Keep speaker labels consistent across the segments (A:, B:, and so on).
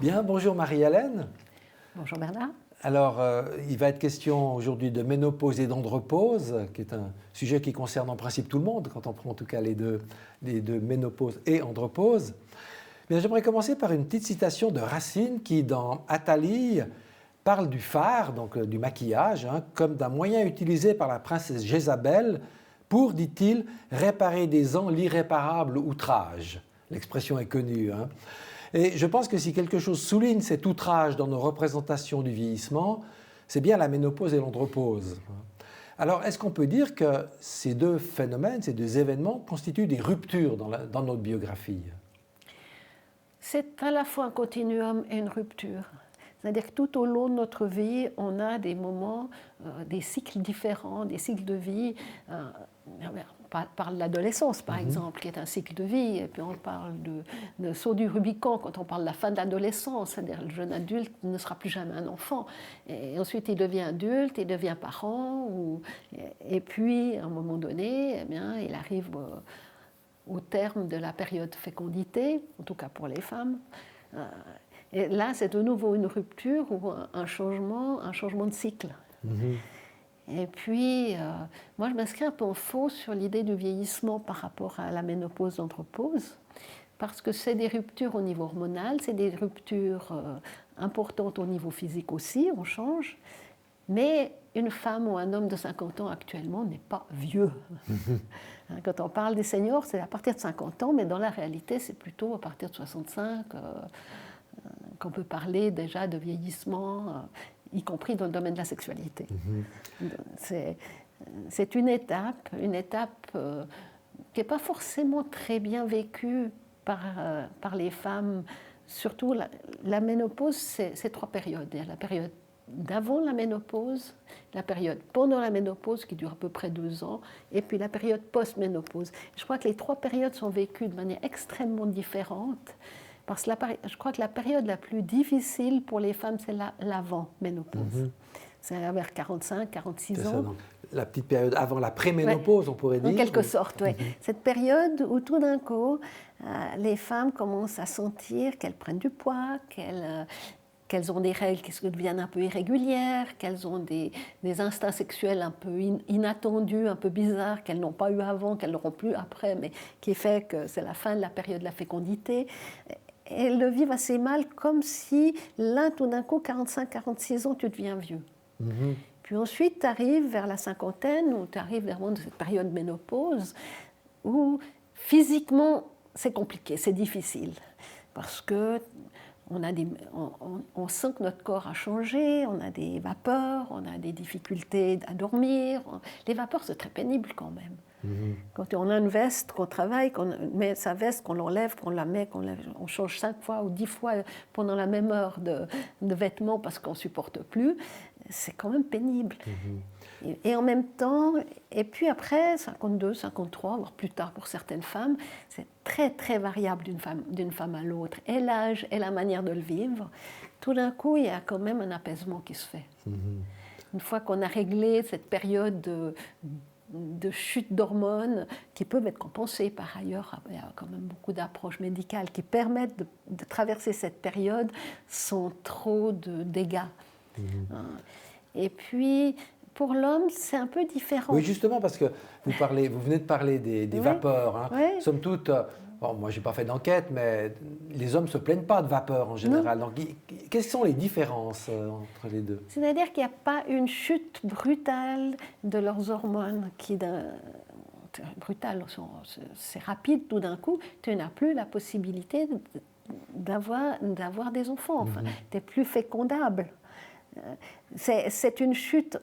A: Bien, bonjour Marie-Hélène.
B: Bonjour Bernard.
A: Alors, il va être question aujourd'hui de ménopause et d'andropause, qui est un sujet qui concerne en principe tout le monde, quand on prend en tout cas les deux ménopause et andropause. Bien, j'aimerais commencer par une petite citation de Racine qui, dans Athalie, parle du fard, donc du maquillage, comme d'un moyen utilisé par la princesse Jézabel pour, dit-il, réparer des ans l'irréparable outrage. L'expression est connue. Et je pense que si quelque chose souligne cet outrage dans nos représentations du vieillissement, c'est bien la ménopause et l'andropause. Alors, est-ce qu'on peut dire que ces deux phénomènes, ces deux événements constituent des ruptures dans notre biographie?
B: C'est à la fois un continuum et une rupture. C'est-à-dire que tout au long de notre vie, on a des moments, des cycles différents, des cycles de vie. On parle de l'adolescence, par exemple, qui est un cycle de vie, et puis on parle de saut du Rubicon quand on parle de la fin de l'adolescence, c'est-à-dire le jeune adulte ne sera plus jamais un enfant. Et ensuite, il devient adulte, il devient parent, et puis, à un moment donné, eh bien, il arrive au terme de la période fécondité, en tout cas pour les femmes. Et là, c'est de nouveau une rupture ou un changement de cycle. Et puis, moi, je m'inscris un peu en faux sur l'idée du vieillissement par rapport à la ménopause, l'andropause, parce que c'est des ruptures au niveau hormonal, c'est des ruptures importantes au niveau physique aussi, on change, mais une femme ou un homme de 50 ans actuellement n'est pas vieux. Quand on parle des seniors, c'est à partir de 50 ans, mais dans la réalité, c'est plutôt à partir de 65 qu'on peut parler déjà de vieillissement, y compris dans le domaine de la sexualité. C'est une étape qui n'est pas forcément très bien vécue par les femmes. Surtout, la ménopause, c'est trois périodes. Il y a la période d'avant la ménopause, la période pendant la ménopause, qui dure à peu près 2 ans, et puis la période post-ménopause. Je crois que les trois périodes sont vécues de manière extrêmement différente. Parce que je crois que la période la plus difficile pour les femmes, c'est l'avant-ménopause. C'est vers 45, 46 ans.
A: Donc, la petite période avant la préménopause, on pourrait dire.
B: En quelque sorte, oui. Cette période où tout d'un coup, les femmes commencent à sentir qu'elles prennent du poids, qu'elles ont des règles qui deviennent un peu irrégulières, qu'elles ont des instincts sexuels un peu inattendus, un peu bizarres, qu'elles n'ont pas eu avant, qu'elles n'auront plus après, mais qui fait que c'est la fin de la période de la fécondité. Elles le vivent assez mal, comme si là, tout d'un coup, 45-46 ans, tu deviens vieux. Puis ensuite, tu arrives vers la cinquantaine, ou tu arrives vers cette période ménopause, où physiquement, c'est compliqué, c'est difficile. Parce que on sent que notre corps a changé, on a des vapeurs, on a des difficultés à dormir. Les vapeurs, c'est très pénible quand même. Quand on a une veste, qu'on travaille, qu'on met sa veste, qu'on l'enlève, qu'on la met, on change 5 fois ou 10 fois pendant la même heure de vêtements parce qu'on ne supporte plus, c'est quand même pénible. Et en même temps, et puis après, 52, 53, voire plus tard pour certaines femmes, c'est très très variable d'une femme à l'autre. Et l'âge et la manière de le vivre, tout d'un coup, il y a quand même un apaisement qui se fait. Une fois qu'on a réglé cette période de chute d'hormones qui peuvent être compensées par ailleurs. Il y a quand même beaucoup d'approches médicales qui permettent de traverser cette période sans trop de dégâts. Et puis, pour l'homme, c'est un peu différent.
A: Oui, justement, parce que vous venez de parler des vapeurs. Somme toute, bon, moi, je n'ai pas fait d'enquête, mais les hommes ne se plaignent pas de vapeur en général. Donc, quelles sont les différences entre les deux?
B: C'est-à-dire qu'il n'y a pas une chute brutale de leurs hormones brutale, c'est rapide tout d'un coup. Tu n'as plus la possibilité d'avoir des enfants. Enfin, tu n'es plus fécondable. C'est une chute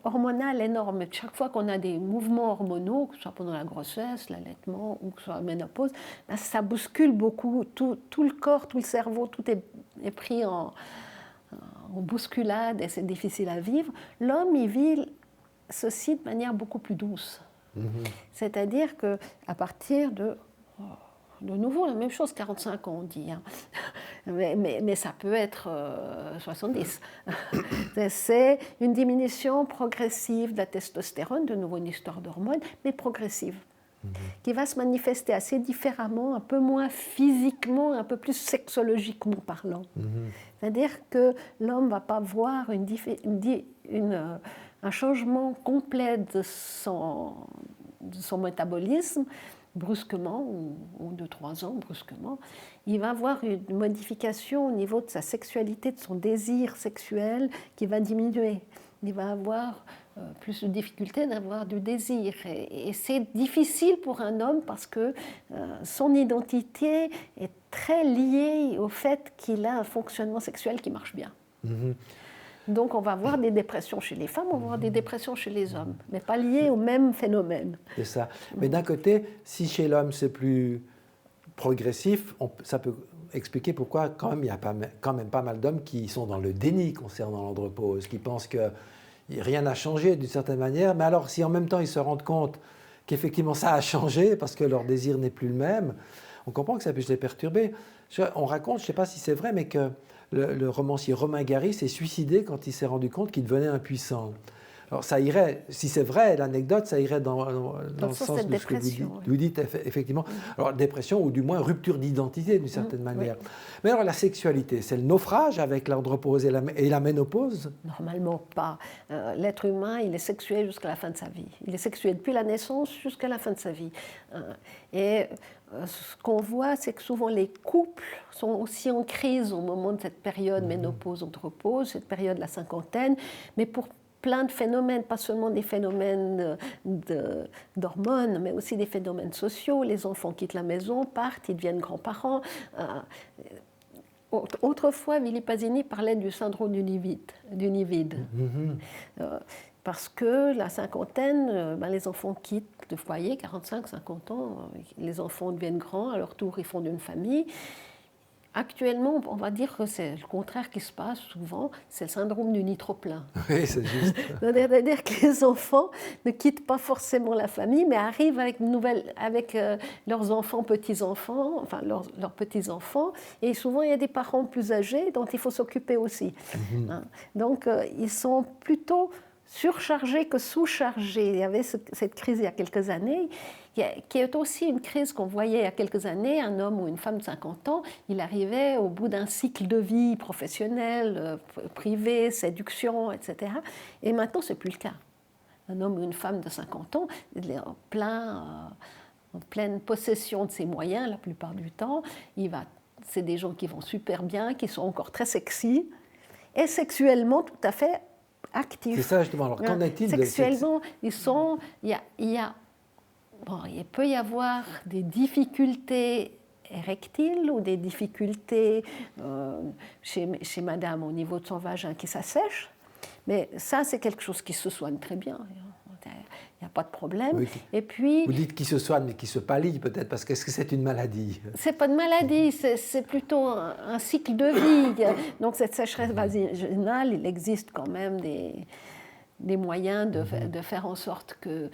B: hormonale énorme. Chaque fois qu'on a des mouvements hormonaux, que ce soit pendant la grossesse, l'allaitement ou que ce soit la ménopause, ben ça bouscule beaucoup tout le corps, tout le cerveau, tout est pris en bousculade et c'est difficile à vivre. L'homme, il vit ceci de manière beaucoup plus douce. C'est-à-dire qu'à partir de nouveau, la même chose, 45 ans, on dit. Mais ça peut être 70. C'est une diminution progressive de la testostérone, de nouveau une histoire d'hormones, mais progressive. qui va se manifester assez différemment, un peu moins physiquement, un peu plus sexologiquement parlant. C'est-à-dire que l'homme ne va pas voir un changement complet de son métabolisme brusquement, ou de 3 ans brusquement. Il va avoir une modification au niveau de sa sexualité, de son désir sexuel qui va diminuer. Il va avoir plus de difficultés d'avoir du désir. Et c'est difficile pour un homme parce que son identité est très liée au fait qu'il a un fonctionnement sexuel qui marche bien. Donc on va avoir des dépressions chez les femmes, on va avoir des dépressions chez les hommes, mais pas liées au même phénomène.
A: C'est ça. Mais d'un côté, si chez l'homme c'est plus progressif, ça peut expliquer pourquoi quand même, il y a quand même pas mal d'hommes qui sont dans le déni concernant l'andropause, qui pensent que rien n'a changé d'une certaine manière, mais alors si en même temps ils se rendent compte qu'effectivement ça a changé parce que leur désir n'est plus le même, on comprend que ça puisse les perturber. On raconte, je ne sais pas si c'est vrai, mais que le romancier Romain Gary s'est suicidé quand il s'est rendu compte qu'il devenait impuissant. Alors ça irait, si c'est vrai, l'anecdote, ça irait dans le sens de ce que vous dites effectivement. Alors dépression ou du moins rupture d'identité d'une certaine manière. Oui. Mais alors la sexualité, c'est le naufrage avec l'andropause et la ménopause?
B: Normalement pas. L'être humain, il est sexué jusqu'à la fin de sa vie. Il est sexué depuis la naissance jusqu'à la fin de sa vie. Et ce qu'on voit, c'est que souvent les couples sont aussi en crise au moment de cette période ménopause-andropause, cette période de la cinquantaine, mais pour plein de phénomènes, pas seulement des phénomènes d'hormones, mais aussi des phénomènes sociaux. Les enfants quittent la maison, partent, ils deviennent grands-parents. Autrefois, Willy Pasini parlait du syndrome du nid vide. Parce que la cinquantaine, les enfants quittent le foyer, 45-50 ans, les enfants deviennent grands, à leur tour ils fondent une famille. Actuellement, on va dire que c'est le contraire qui se passe souvent, c'est le syndrome du nid trop plein.
A: Oui, c'est juste.
B: C'est-à-dire que les enfants ne quittent pas forcément la famille, mais arrivent avec leurs enfants, petits-enfants, enfin leurs petits-enfants, et souvent il y a des parents plus âgés dont il faut s'occuper aussi. Donc ils sont plutôt surchargés que sous-chargés. Il y avait cette crise il y a quelques années, qui est aussi une crise qu'on voyait il y a quelques années. Un homme ou une femme de 50 ans, il arrivait au bout d'un cycle de vie professionnel, privé, séduction, etc. Et maintenant, ce n'est plus le cas. Un homme ou une femme de 50 ans, il est en pleine possession de ses moyens la plupart du temps. C'est des gens qui vont super bien, qui sont encore très sexy, et sexuellement tout à fait actifs.
A: C'est ça justement. Alors qu'en est-il
B: sexuellement, il peut y avoir des difficultés érectiles ou des difficultés chez madame au niveau de son vagin qui s'assèche, mais ça c'est quelque chose qui se soigne très bien. Il n'y a pas de problème.
A: Oui.
B: Et puis,
A: vous dites qui se soigne, mais qui se pâlit peut-être, parce qu'est-ce que c'est une maladie?
B: C'est pas une maladie, c'est plutôt un cycle de vie. Donc cette sécheresse vaginale, il existe quand même des moyens de faire en sorte que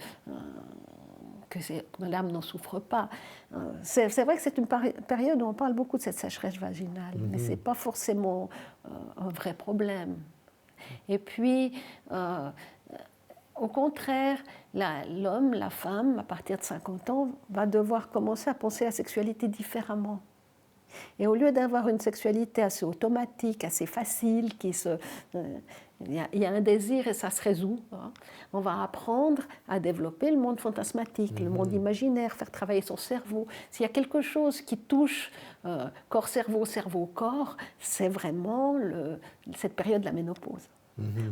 B: l'âme n'en souffre pas. C'est vrai que c'est une période où on parle beaucoup de cette sécheresse vaginale, mais ce n'est pas forcément un vrai problème. Et puis, au contraire, l'homme, la femme, à partir de 50 ans, va devoir commencer à penser la sexualité différemment. Et au lieu d'avoir une sexualité assez automatique, assez facile, il y a un désir et ça se résout, on va apprendre à développer le monde fantasmatique, le monde imaginaire, faire travailler son cerveau. S'il y a quelque chose qui touche corps-cerveau, cerveau-corps, c'est vraiment cette période de la ménopause.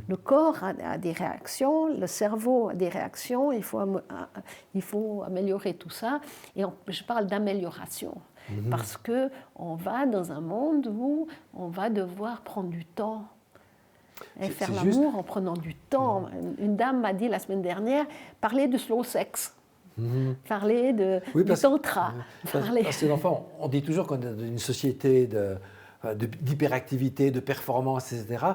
B: Le corps a des réactions, le cerveau a des réactions, il faut améliorer tout ça. Et je parle d'amélioration, parce qu'on va dans un monde où on va devoir prendre du temps et faire l'amour en prenant du temps. Une dame m'a dit la semaine dernière, parler de slow sex. Parler du tantra.
A: Parce que l'enfant, on dit toujours qu'on est dans une société d'hyperactivité, de performance, etc.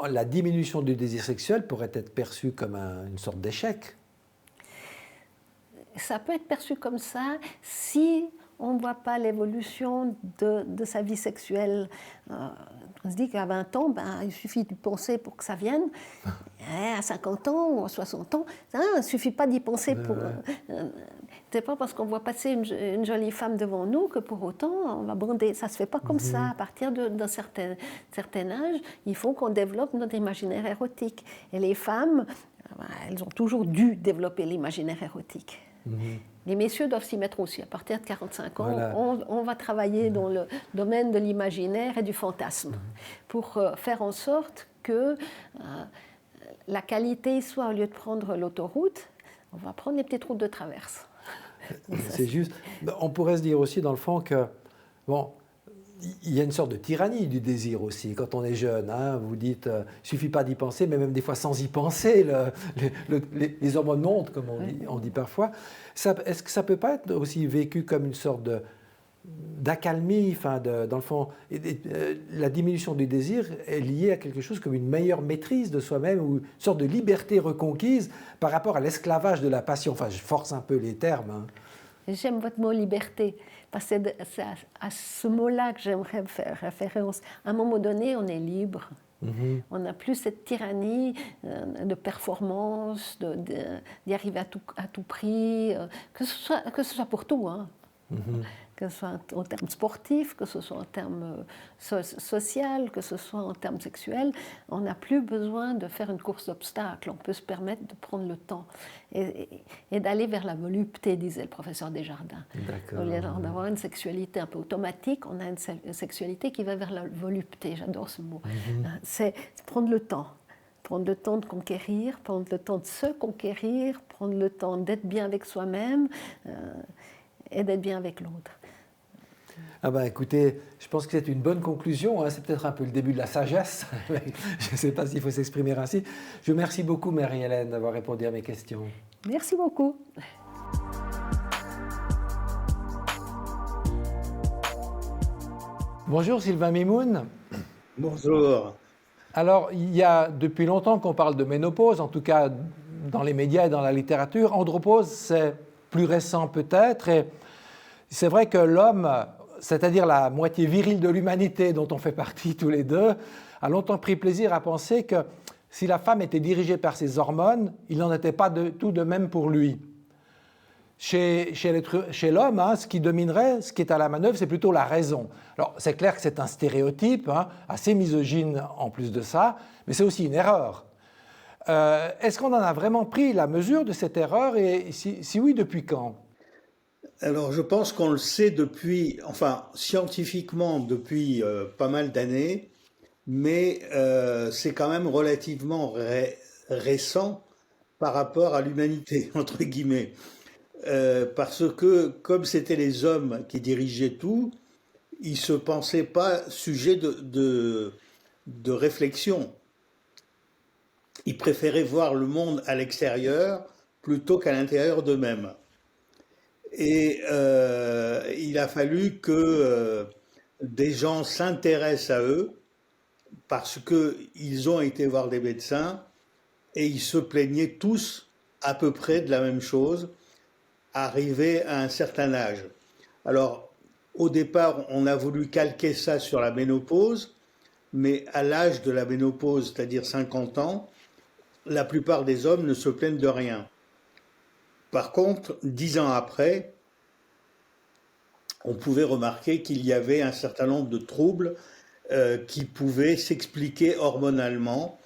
A: La diminution du désir sexuel pourrait être perçue comme une sorte d'échec.
B: Ça peut être perçu comme ça si on ne voit pas l'évolution de sa vie sexuelle. On se dit qu'à 20 ans, il suffit d'y penser pour que ça vienne. À 50 ans ou à 60 ans, il ne suffit pas d'y penser pour... c'est pas parce qu'on voit passer une jolie femme devant nous que pour autant on va bander. Ça se fait pas comme ça. À partir d'un certain âge, il faut qu'on développe notre imaginaire érotique. Et les femmes, elles ont toujours dû développer l'imaginaire érotique. Les messieurs doivent s'y mettre aussi. À partir de 45 ans,
A: Voilà.
B: on va travailler dans le domaine de l'imaginaire et du fantasme pour faire en sorte que la qualité soit, au lieu de prendre l'autoroute, on va prendre les petites routes de traverse.
A: C'est juste. On pourrait se dire aussi, dans le fond, que, bon, il y a une sorte de tyrannie du désir aussi, quand on est jeune. Hein, vous dites, il ne suffit pas d'y penser, mais même des fois sans y penser, les hormones montent, comme on dit parfois. Est-ce que ça ne peut pas être aussi vécu comme une sorte d'accalmie, enfin, dans le fond, la diminution du désir est liée à quelque chose comme une meilleure maîtrise de soi-même ou une sorte de liberté reconquise par rapport à l'esclavage de la passion. Enfin, je force un peu les termes. Hein.
B: J'aime votre mot liberté, parce que c'est à ce mot-là que j'aimerais faire référence. À un moment donné, on est libre. On n'a plus cette tyrannie de performance, d'y arriver à tout prix, que ce soit pour tout, hein. Que ce soit en termes sportifs, que ce soit en termes social, que ce soit en termes sexuels. On n'a plus besoin de faire une course d'obstacles. On peut se permettre de prendre le temps et d'aller vers la volupté, disait le professeur Desjardins. Au lieu d'avoir une sexualité un peu automatique, on a une sexualité qui va vers la volupté. J'adore ce mot. C'est prendre le temps. Prendre le temps de conquérir, prendre le temps de se conquérir, prendre le temps d'être bien avec soi-même et d'être bien avec l'autre.
A: Ah ben écoutez, je pense que c'est une bonne conclusion, hein. C'est peut-être un peu le début de la sagesse, je ne sais pas s'il faut s'exprimer ainsi. Je vous remercie beaucoup Marie-Hélène d'avoir répondu à mes questions.
B: Merci beaucoup.
A: Bonjour Sylvain Mimoun.
C: Bonjour.
A: Alors, il y a depuis longtemps qu'on parle de ménopause, en tout cas dans les médias et dans la littérature. Andropause, c'est plus récent peut-être, et c'est vrai que l'homme, c'est-à-dire la moitié virile de l'humanité dont on fait partie tous les deux, a longtemps pris plaisir à penser que si la femme était dirigée par ses hormones, il n'en était pas tout de même pour lui. Chez l'homme, hein, ce qui dominerait, ce qui est à la manœuvre, c'est plutôt la raison. Alors, c'est clair que c'est un stéréotype, hein, assez misogyne en plus de ça, mais c'est aussi une erreur. Est-ce qu'on en a vraiment pris la mesure de cette erreur, et si oui, depuis quand ?
C: Alors, je pense qu'on le sait depuis, enfin, scientifiquement depuis pas mal d'années, mais c'est quand même relativement récent par rapport à l'humanité, entre guillemets. Parce que, comme c'était les hommes qui dirigeaient tout, ils ne se pensaient pas sujets de réflexion. Ils préféraient voir le monde à l'extérieur plutôt qu'à l'intérieur d'eux-mêmes. Et il a fallu que des gens s'intéressent à eux parce qu'ils ont été voir des médecins et ils se plaignaient tous à peu près de la même chose, arrivés à un certain âge. Alors, au départ, on a voulu calquer ça sur la ménopause, mais à l'âge de la ménopause, c'est-à-dire 50 ans, la plupart des hommes ne se plaignent de rien. Par contre, 10 ans après, on pouvait remarquer qu'il y avait un certain nombre de troubles qui pouvaient s'expliquer hormonalement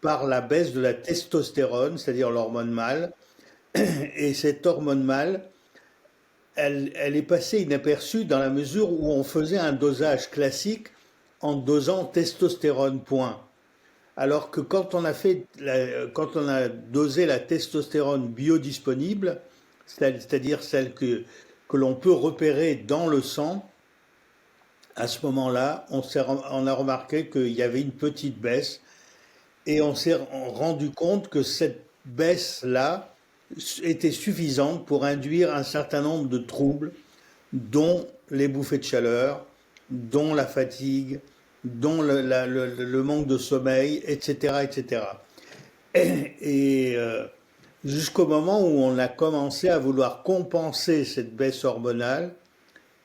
C: par la baisse de la testostérone, c'est-à-dire l'hormone mâle. Et cette hormone mâle, elle est passée inaperçue dans la mesure où on faisait un dosage classique en dosant testostérone point. Alors que quand on a dosé la testostérone biodisponible, c'est-à-dire celle que l'on peut repérer dans le sang, à ce moment-là, on a remarqué qu'il y avait une petite baisse et on s'est rendu compte que cette baisse-là était suffisante pour induire un certain nombre de troubles, dont les bouffées de chaleur, dont la fatigue, dont le manque de sommeil, etc. etc. Et jusqu'au moment où on a commencé à vouloir compenser cette baisse hormonale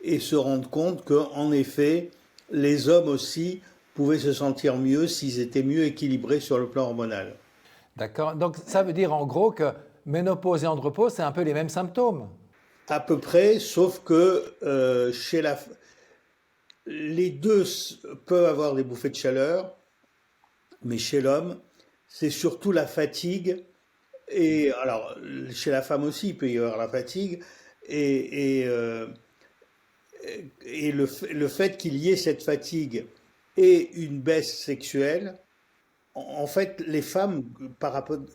C: et se rendre compte qu'en effet, les hommes aussi pouvaient se sentir mieux s'ils étaient mieux équilibrés sur le plan hormonal.
A: D'accord. Donc ça veut dire en gros que ménopause et andropause, c'est un peu les mêmes symptômes.
C: À peu près, sauf que les deux peuvent avoir des bouffées de chaleur, mais chez l'homme, c'est surtout la fatigue. Et alors, chez la femme aussi, il peut y avoir la fatigue. Et, et, euh, et le fait qu'il y ait cette fatigue et une baisse sexuelle, en fait, les femmes,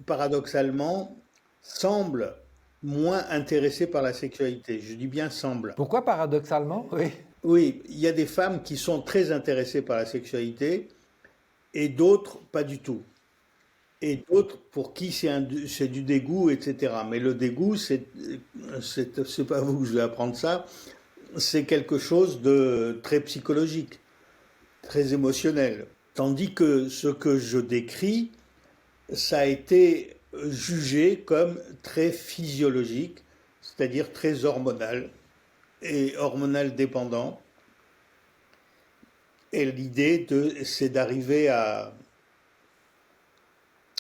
C: paradoxalement, semblent moins intéressées par la sexualité. Je dis bien semblent.
A: Pourquoi paradoxalement? Oui.
C: Oui, il y a des femmes qui sont très intéressées par la sexualité et d'autres pas du tout. Et d'autres pour qui c'est du dégoût, etc. Mais le dégoût, c'est pas vous que je vais apprendre ça, c'est quelque chose de très psychologique, très émotionnel. Tandis que ce que je décris, ça a été jugé comme très physiologique, c'est-à-dire très hormonal et hormonal dépendant. Et c'est d'arriver à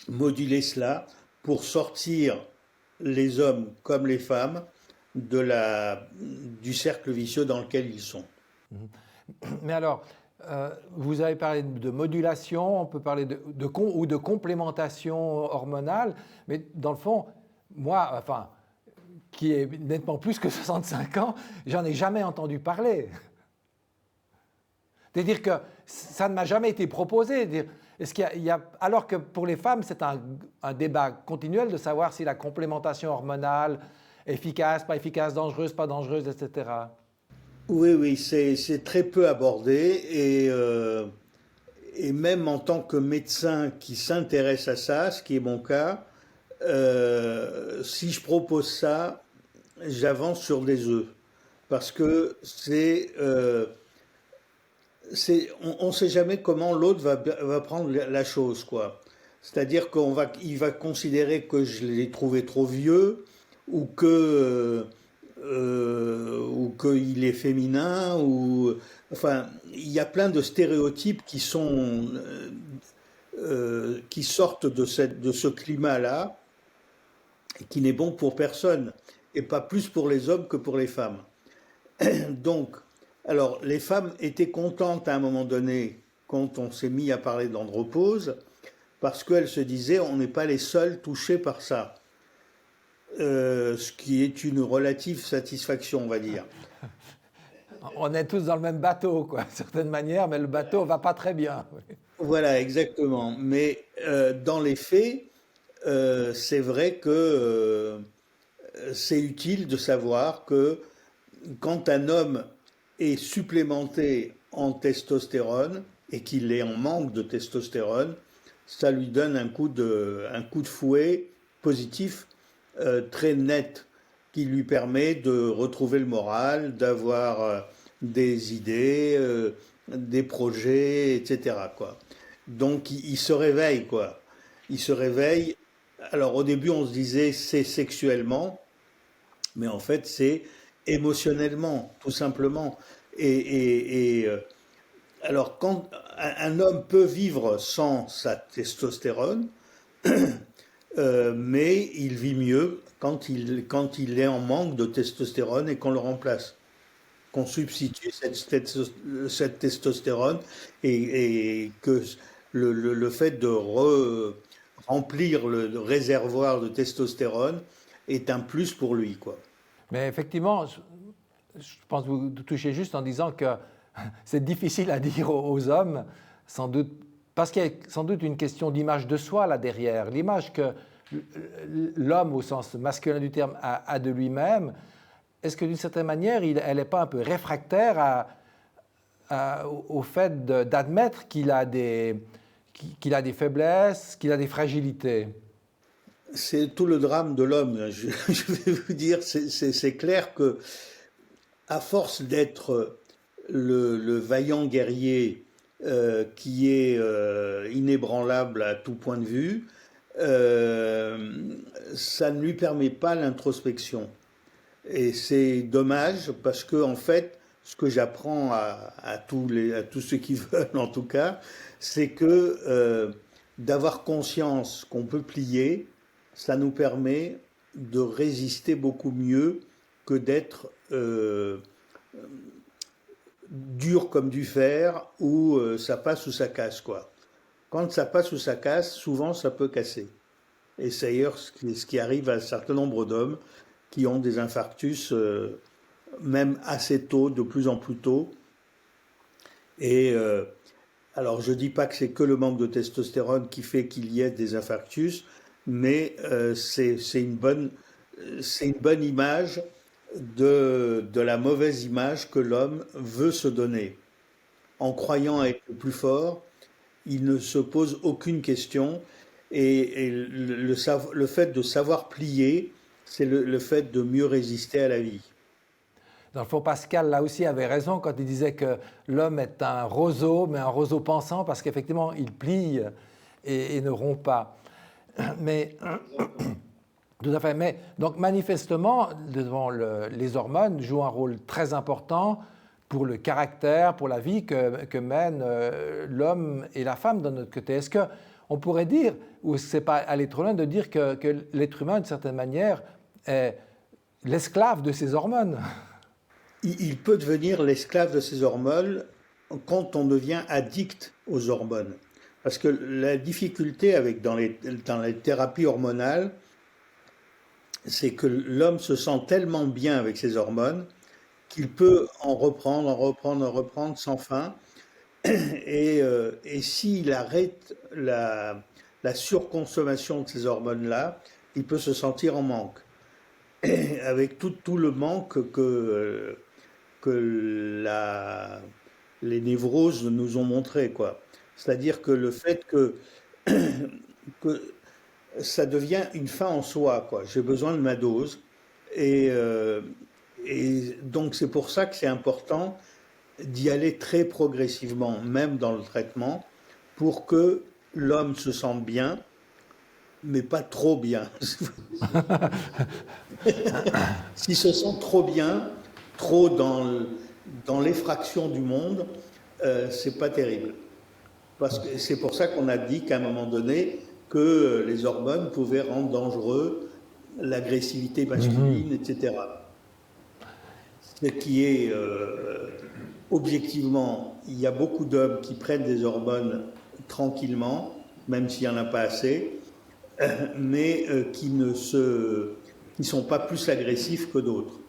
C: moduler cela pour sortir les hommes comme les femmes du cercle vicieux dans lequel ils sont.
A: Mais alors, vous avez parlé de modulation, on peut parler ou de complémentation hormonale, mais dans le fond, moi, enfin, qui ai nettement plus que 65 ans, j'en ai jamais entendu parler. C'est-à-dire que ça ne m'a jamais été proposé. Est-ce alors que pour les femmes, c'est un débat continuel de savoir si la complémentation hormonale est efficace, pas efficace, dangereuse, pas dangereuse, etc.
C: Oui, oui, c'est très peu abordé et même en tant que médecin qui s'intéresse à ça, ce qui est mon cas, si je propose ça, j'avance sur des œufs parce que on ne sait jamais comment l'autre va prendre la chose, quoi. C'est-à-dire qu'il va considérer que je l'ai trouvé trop vieux ou ou qu'il est féminin enfin il y a plein de stéréotypes qui sortent de ce climat-là et qui n'est bon pour personne et pas plus pour les hommes que pour les femmes. Donc alors, les femmes étaient contentes à un moment donné, quand on s'est mis à parler d'andropause, parce qu'elles se disaient, on n'est pas les seuls touchés par ça. Ce qui est une relative satisfaction, on va dire.
A: On est tous dans le même bateau, quoi, d'une certaine manière, mais le bateau va pas très bien.
C: Voilà, exactement. Mais dans les faits, c'est vrai que c'est utile de savoir que quand un homme est supplémenté en testostérone et qu'il est en manque de testostérone, ça lui donne un coup de fouet positif très net qui lui permet de retrouver le moral, d'avoir des idées, des projets, etc., quoi. Donc il se réveille, quoi. Il se réveille. Alors au début on se disait c'est sexuellement, mais en fait c'est émotionnellement, tout simplement. Alors, quand un homme peut vivre sans sa testostérone, mais il vit mieux quand il est en manque de testostérone et qu'on le remplace, qu'on substitue cette testostérone et que le fait de remplir le réservoir de testostérone est un plus pour lui, quoi.
A: Mais effectivement, je pense que vous touchez juste en disant que c'est difficile à dire aux hommes, sans doute, parce qu'il y a sans doute une question d'image de soi là derrière. L'image que l'homme, au sens masculin du terme, a de lui-même, est-ce que d'une certaine manière, elle n'est pas un peu réfractaire au fait d'admettre qu'il a des faiblesses, qu'il a des fragilités?
C: C'est tout le drame de l'homme. Je vais vous dire, c'est clair que à force d'être le vaillant guerrier qui est inébranlable à tout point de vue, ça ne lui permet pas l'introspection. Et c'est dommage parce que en fait, ce que j'apprends à tous ceux qui veulent en tout cas, c'est que d'avoir conscience qu'on peut plier, ça nous permet de résister beaucoup mieux que d'être dur comme du fer où ça passe ou ça casse, quoi. Quand ça passe ou ça casse, souvent ça peut casser. Et c'est d'ailleurs ce qui arrive à un certain nombre d'hommes qui ont des infarctus même assez tôt, de plus en plus tôt. Et alors je dis pas que c'est que le manque de testostérone qui fait qu'il y ait des infarctus, mais c'est une bonne image de la mauvaise image que l'homme veut se donner. En croyant être le plus fort, il ne se pose aucune question et le fait de savoir plier, c'est le fait de mieux résister à la vie.
A: Dans le fond, Pascal, là aussi, avait raison quand il disait que l'homme est un roseau, mais un roseau pensant, parce qu'effectivement, il plie et ne rompt pas. Mais, tout à fait. Mais, donc, manifestement, les hormones jouent un rôle très important pour le caractère, pour la vie que mènent l'homme et la femme de notre côté. Est-ce qu'on pourrait dire, ou c'est pas aller trop loin de dire que l'être humain, d'une certaine manière, est l'esclave de ses hormones?
C: Il peut devenir l'esclave de ses hormones quand on devient addict aux hormones. Parce que la difficulté dans les thérapies hormonales, c'est que l'homme se sent tellement bien avec ses hormones qu'il peut en reprendre sans fin. Et s'il arrête la surconsommation de ces hormones-là, il peut se sentir en manque. Et avec tout le manque que les névroses nous ont montré, quoi. C'est-à-dire que le fait que ça devient une fin en soi, quoi. J'ai besoin de ma dose. Et donc c'est pour ça que c'est important d'y aller très progressivement, même dans le traitement, pour que l'homme se sente bien, mais pas trop bien. S'il se sent trop bien, trop dans l'effraction du monde, c'est pas terrible. Parce que c'est pour ça qu'on a dit qu'à un moment donné, que les hormones pouvaient rendre dangereux l'agressivité masculine, etc. Ce qui est objectivement, il y a beaucoup d'hommes qui prennent des hormones tranquillement, même s'il n'y en a pas assez, mais qui ne sont pas plus agressifs que d'autres.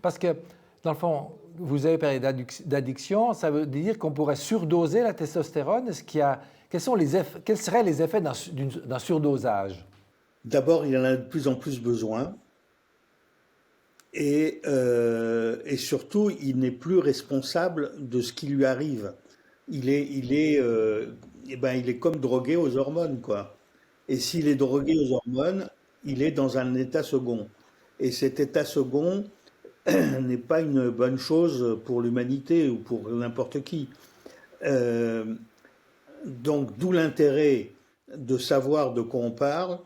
A: Parce que, dans le fond, vous avez parlé d'addiction, ça veut dire qu'on pourrait surdoser la testostérone. Quels seraient les effets d'un surdosage?
C: D'abord, il en a de plus en plus besoin. Et surtout, il n'est plus responsable de ce qui lui arrive. Il est comme drogué aux hormones, quoi. Et s'il est drogué aux hormones, il est dans un état second. Et cet état second n'est pas une bonne chose pour l'humanité ou pour n'importe qui. Donc, d'où l'intérêt de savoir de quoi on parle,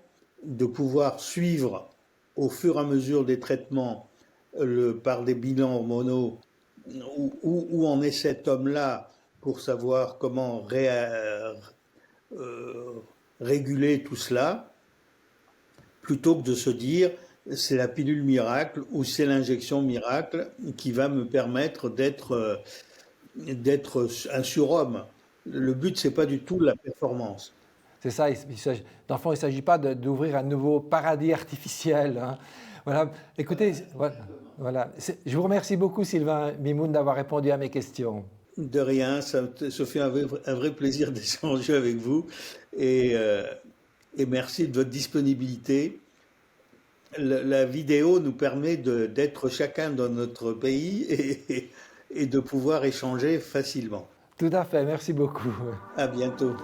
C: de pouvoir suivre au fur et à mesure des traitements par des bilans hormonaux où en est cet homme-là pour savoir comment réguler tout cela, plutôt que de se dire c'est la pilule miracle ou c'est l'injection miracle qui va me permettre d'être un surhomme. Le but, c'est pas du tout la performance.
A: C'est ça, dans le fond, il ne s'agit pas d'ouvrir un nouveau paradis artificiel. Hein. Voilà. Écoutez, voilà. Je vous remercie beaucoup, Sylvain Mimoun, d'avoir répondu à mes questions.
C: De rien, ça fait un vrai plaisir d'échanger avec vous et merci de votre disponibilité. La vidéo nous permet d'être chacun dans notre pays et de pouvoir échanger facilement.
A: Tout à fait, merci beaucoup.
C: À bientôt.